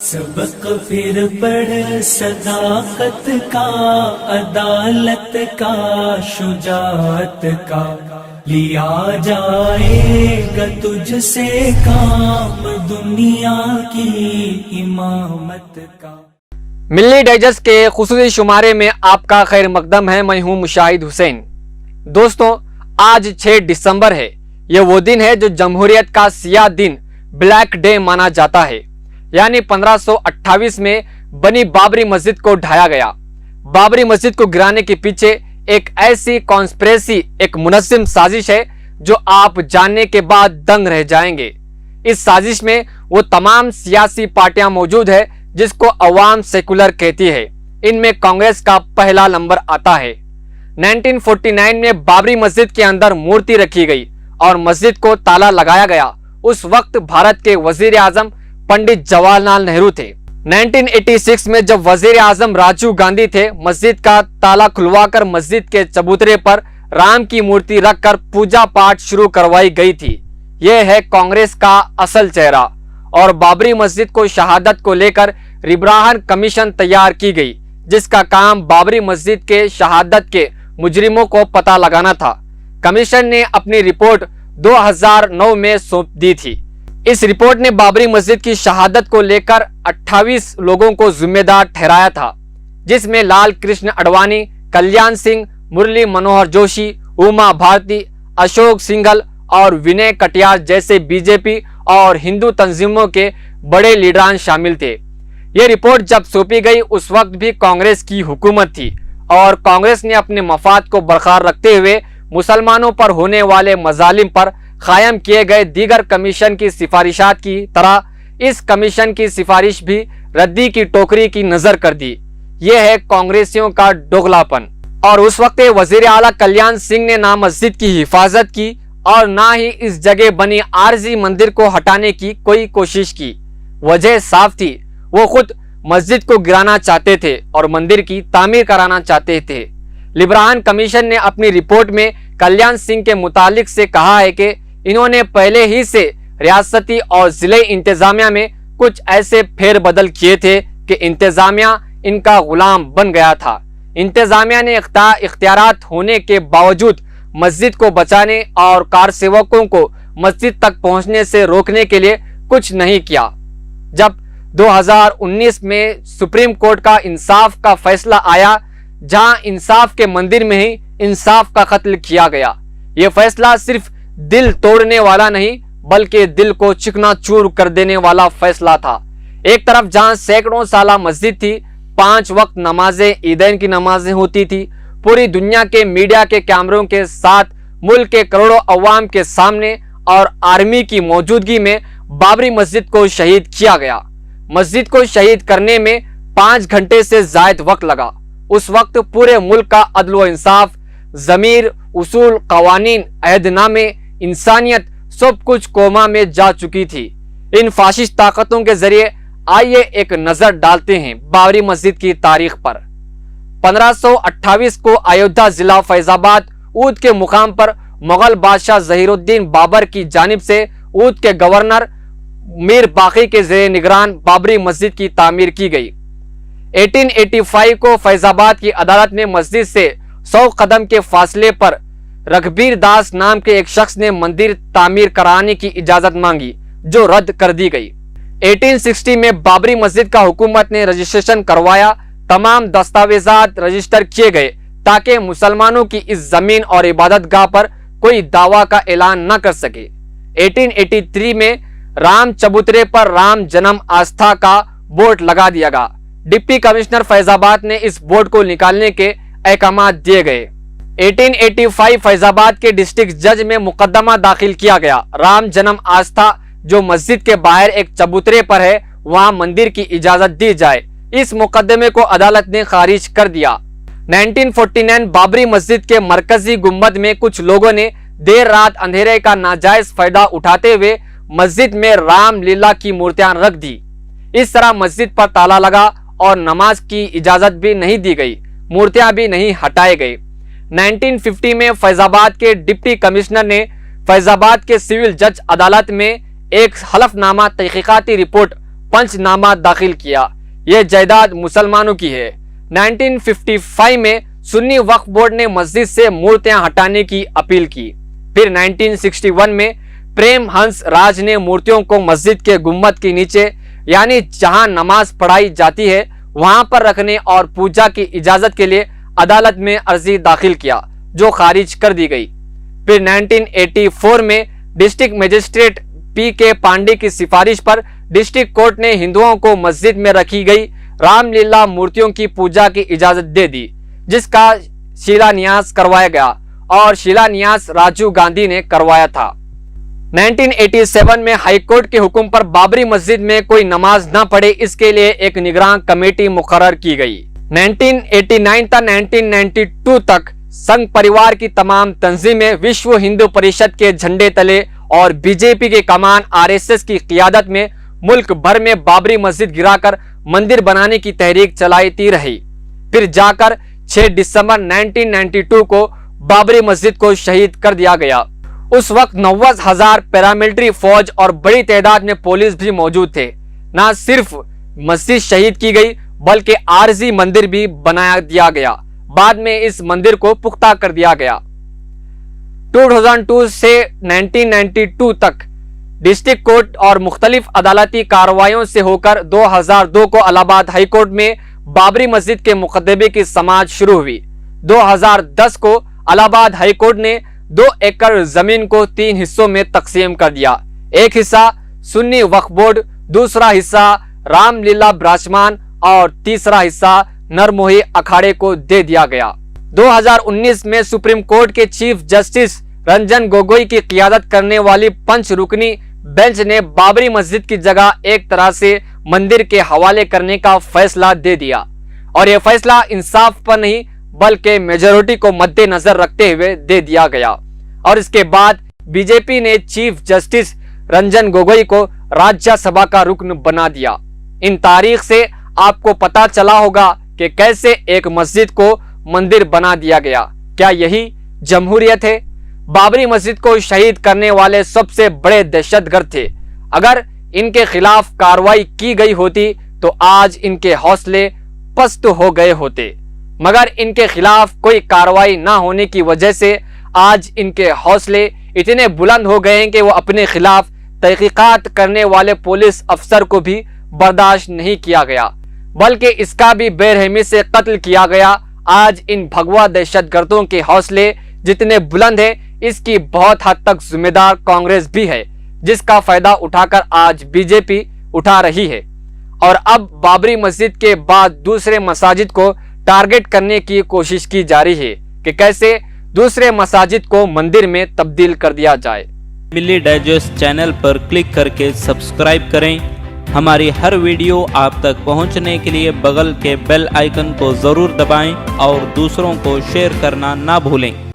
सबक फिर पढ़ सदाकत का, अदालत का, शुजाअत का, लिया जाएगा तुझसे काम दुनिया की इमामत का। मिल्ली डाइजेस्ट के खुसूसी शुमारे में आपका खैर मकदम है। मैं हूं मुशाहिद हुसैन। दोस्तों, आज 6 दिसंबर है। यह वो दिन है जो जमहूरियत का सियाह दिन, ब्लैक डे माना जाता है। यानी 1528 में बनी बाबरी मस्जिद को ढाया गया। बाबरी मस्जिद को गिराने के पीछे एक ऐसी कॉन्स्पिरेसी, एक मुनज़्ज़िम साजिश है जो आप जानने के बाद दंग रह जाएंगे। इस साजिश में वो तमाम सियासी पार्टियां मौजूद है जिसको अवाम सेकुलर कहती है। इनमें कांग्रेस का पहला नंबर आता है। 1949 में बाबरी मस्जिद के अंदर मूर्ति रखी गई और मस्जिद को ताला लगाया गया। उस वक्त भारत के वजीर आजम पंडित जवाहरलाल नेहरू थे। 1986 में जब वजीर आजम राजीव गांधी थे, मस्जिद का ताला खुलवाकर मस्जिद के चबूतरे पर राम की मूर्ति रखकर पूजा पाठ शुरू करवाई गई थी। यह है कांग्रेस का असल चेहरा। और बाबरी मस्जिद को शहादत को लेकर रिब्राहन कमीशन तैयार की गई, जिसका काम बाबरी मस्जिद के शहादत के मुजरिमों को पता लगाना था। कमीशन ने अपनी रिपोर्ट 2009 में सौंप दी थी। इस रिपोर्ट ने बाबरी मस्जिद की शहादत को लेकर 28 लोगों को जिम्मेदार ठहराया था, जिसमें लाल कृष्ण आडवाणी, कल्याण सिंह, मुरली मनोहर जोशी, उमा भारती, अशोक सिंघल और विनय कटियार जैसे बीजेपी और हिंदू तंजीमों के बड़े लीडरान शामिल थे। ये रिपोर्ट जब सौंपी गई उस वक्त भी कांग्रेस की हुकूमत थी और कांग्रेस ने अपने मफाद को बरकरार रखते हुए मुसलमानों पर होने वाले मजालिम पर कायम किए गए दीगर कमीशन की सिफारिशात की तरह इस कमीशन की सिफारिश भी रद्दी की टोकरी की नजर कर दी। यह है कांग्रेसियों का दोगलापन। और उस वक्त वजीर आला कल्याण सिंह ने ना मस्जिद की हिफाजत की और ना ही इस जगह बनी आरजी मंदिर को हटाने की कोई कोशिश की। वजह साफ थी, वो खुद मस्जिद को गिराना चाहते थे और मंदिर की तामीर कराना चाहते थे। लिब्राहन कमीशन ने अपनी रिपोर्ट में कल्याण सिंह के मुतालिक से कहा है कि इन्होंने पहले ही से रियासती और जिले इंतजामिया में कुछ ऐसे फेरबदल किए थे कि इंतजामिया इनका गुलाम बन गया था। इंतजामिया ने इख्तियारात होने के बावजूद मस्जिद को बचाने और कार सेवकों को मस्जिद तक पहुंचने से रोकने के लिए कुछ नहीं किया। जब 2019 में सुप्रीम कोर्ट का इंसाफ का फैसला आया, जहां इंसाफ के मंदिर में ही इंसाफ का कत्ल किया गया। यह फैसला सिर्फ दिल तोड़ने वाला नहीं बल्कि दिल को चिकनाचूर कर देने वाला फैसला था। एक तरफ जहां सैकड़ों साला मस्जिद थी, 5 वक्त नमाजें, ईदैन की नमाजें होती थी, पूरी दुनिया के मीडिया के कैमरों के साथ मुल्क के करोड़ों अवाम के सामने और आर्मी की मौजूदगी में बाबरी मस्जिद को शहीद किया गया। मस्जिद को शहीद करने में 5 घंटे से ज्यादा वक्त लगा। उस वक्त पूरे मुल्क का अदल व इंसाफ, जमीर, उसूल, कवानीन, अहदनामे, इंसानियत सब कुछ कोमा में जा चुकी थी। इन फाशिस्ट ताकतों के जरिए आइए एक नजर डालते हैं बाबरी मस्जिद की तारीख पर। 1528 को अयोध्या जिला फैजाबाद ऊद के मुकाम पर मुगल बादशाह जहीरुद्दीन बाबर की जानिब से ऊद के गवर्नर मीर बाकी के ज़ेरे निगरान बाबरी मस्जिद की तामीर की गई। 1885 को फैजाबाद की अदालत ने मस्जिद से 100 कदम के फासले पर रघबीर दास नाम के एक शख्स ने मंदिर तामीर कराने की इजाजत मांगी, जो रद्द कर दी गई। 1860 में बाबरी मस्जिद का हुकूमत ने रजिस्ट्रेशन करवाया। तमाम दस्तावेजात रजिस्टर किए गए ताकि मुसलमानों की इस जमीन और इबादतगाह पर कोई दावा का ऐलान न कर सके। 1883 में राम चबूतरे पर राम जन्म आस्था का बोर्ड लगा दिया गया। डिप्टी कमिश्नर फैजाबाद ने इस बोर्ड को निकालने के अहकाम दिए गए। 1885 फैजाबाद के डिस्ट्रिक्ट जज में मुकदमा दाखिल किया गया। राम जन्म आस्था जो मस्जिद के बाहर एक चबूतरे पर है, वहां मंदिर की इजाजत दी जाए। इस मुकदमे को अदालत ने खारिज कर दिया। 1949 बाबरी मस्जिद के मरकजी गुंबद में कुछ लोगों ने देर रात अंधेरे का नाजायज फायदा उठाते हुए मस्जिद में राम लीला की मूर्तियां रख दी। इस तरह मस्जिद पर ताला लगा और नमाज की इजाजत भी नहीं दी गई, मूर्तियां भी नहीं हटाए गए। 1950 में फैजाबाद के डिप्टी कमिश्नर ने फैजाबाद के सिविल जज अदालत में एक हलफनामा तहकीकाती रिपोर्ट पंचनामा दाखिल किया। यह जायदाद मुसलमानों की है। 1955 में सुन्नी वक्फ बोर्ड ने मस्जिद से मूर्तियां हटाने की अपील की। फिर 1961 में प्रेम हंस राज ने मूर्तियों को मस्जिद के गुम्बद के नीचे, यानी जहां नमाज पढ़ाई जाती है, वहां पर रखने और पूजा की इजाजत के लिए अदालत में अर्जी दाखिल किया, जो खारिज कर दी गई। फिर 1984 में डिस्ट्रिक्ट मजिस्ट्रेट पी.के. पांडे की सिफारिश पर डिस्ट्रिक्ट कोर्ट ने हिंदुओं को मस्जिद में रखी गई रामलीला मूर्तियों की पूजा की इजाजत दे दी, जिसका शिलान्यास करवाया गया और शिलान्यास राजीव गांधी ने करवाया था। 1987 में हाईकोर्ट के हुक्म पर बाबरी मस्जिद में कोई नमाज न पढ़े, इसके लिए एक निगरान कमेटी मुकर्रर की गई। 1989 तक 1992 तक संघ परिवार की तमाम तंजीमें विश्व हिंदू परिषद के झंडे तले और बीजेपी के कमान आरएसएस की क़ियादत में मुल्क भर में बाबरी मस्जिद गिराकर मंदिर बनाने की तहरीक चलाती रही। फिर जाकर 6 दिसंबर 1992 को बाबरी मस्जिद को शहीद कर दिया गया। उस वक्त 90,000 पैरामिलिट्री फौज और बड़ी तादाद में पुलिस भी मौजूद थे। न सिर्फ मस्जिद शहीद की गई, बल्कि आरजी मंदिर भी बनाया दिया गया। बाद में इस मंदिर को पुख्ता कर दिया गया। 2002 से 1992 तक डिस्ट्रिक्ट कोर्ट और मुख्तलिफ अदालती कार्रवाइयों से होकर 2002 को इलाहाबाद हाई कोर्ट में बाबरी मस्जिद के मुकदमे की समाअत शुरू हुई। 2010 को इलाहाबाद हाई कोर्ट ने 2 एकड़ जमीन को 3 हिस्सों में तकसीम कर दिया। एक हिस्सा सुन्नी वक्फ बोर्ड, दूसरा हिस्सा रामलीला ब्राह्मण और तीसरा हिस्सा नरमोही अखाड़े को दे दिया गया। 2019 में सुप्रीम कोर्ट के चीफ जस्टिस रंजन गोगोई की क़ियादत करने वाली पंच रुकनी बेंच ने बाबरी मस्जिद की जगह एक तरह से मंदिर के हवाले करने का फैसला दे दिया और यह फैसला इंसाफ पर नहीं बल्कि मेजोरिटी को मद्देनजर रखते हुए दे दिया गया। और इसके बाद बीजेपी ने चीफ जस्टिस रंजन गोगोई को राज्यसभा का रुकन बना दिया। इन तारीख से आपको पता चला होगा कि कैसे एक मस्जिद को मंदिर बना दिया गया। क्या यही जमहूरियत है? बाबरी मस्जिद को शहीद करने वाले सबसे बड़े दहशतगर्द थे। अगर इनके खिलाफ कार्रवाई की गई होती तो आज इनके हौसले पस्त हो गए होते, मगर इनके खिलाफ कोई कार्रवाई ना होने की वजह से आज इनके हौसले इतने बुलंद हो गए हैं कि वो अपने खिलाफ तहकीकात करने वाले पुलिस अफसर को भी बर्दाश्त नहीं किया गया, बल्कि इसका भी बेरहमी से कत्ल किया गया। आज इन भगवा दहशतगर्दों के हौसले जितने बुलंद हैं, इसकी बहुत हद तक जिम्मेदार कांग्रेस भी है, जिसका फायदा उठाकर आज बीजेपी उठा रही है। और अब बाबरी मस्जिद के बाद दूसरे मसाजिद को टारगेट करने की कोशिश की जा रही है कि कैसे दूसरे मसाजिद को मंदिर में तब्दील कर दिया जाए। मिल्ली डाइजेस्ट चैनल पर क्लिक करके सब्सक्राइब करें। हमारी हर वीडियो आप तक पहुंचने के लिए बगल के बेल आइकन को जरूर दबाएं और दूसरों को शेयर करना ना भूलें।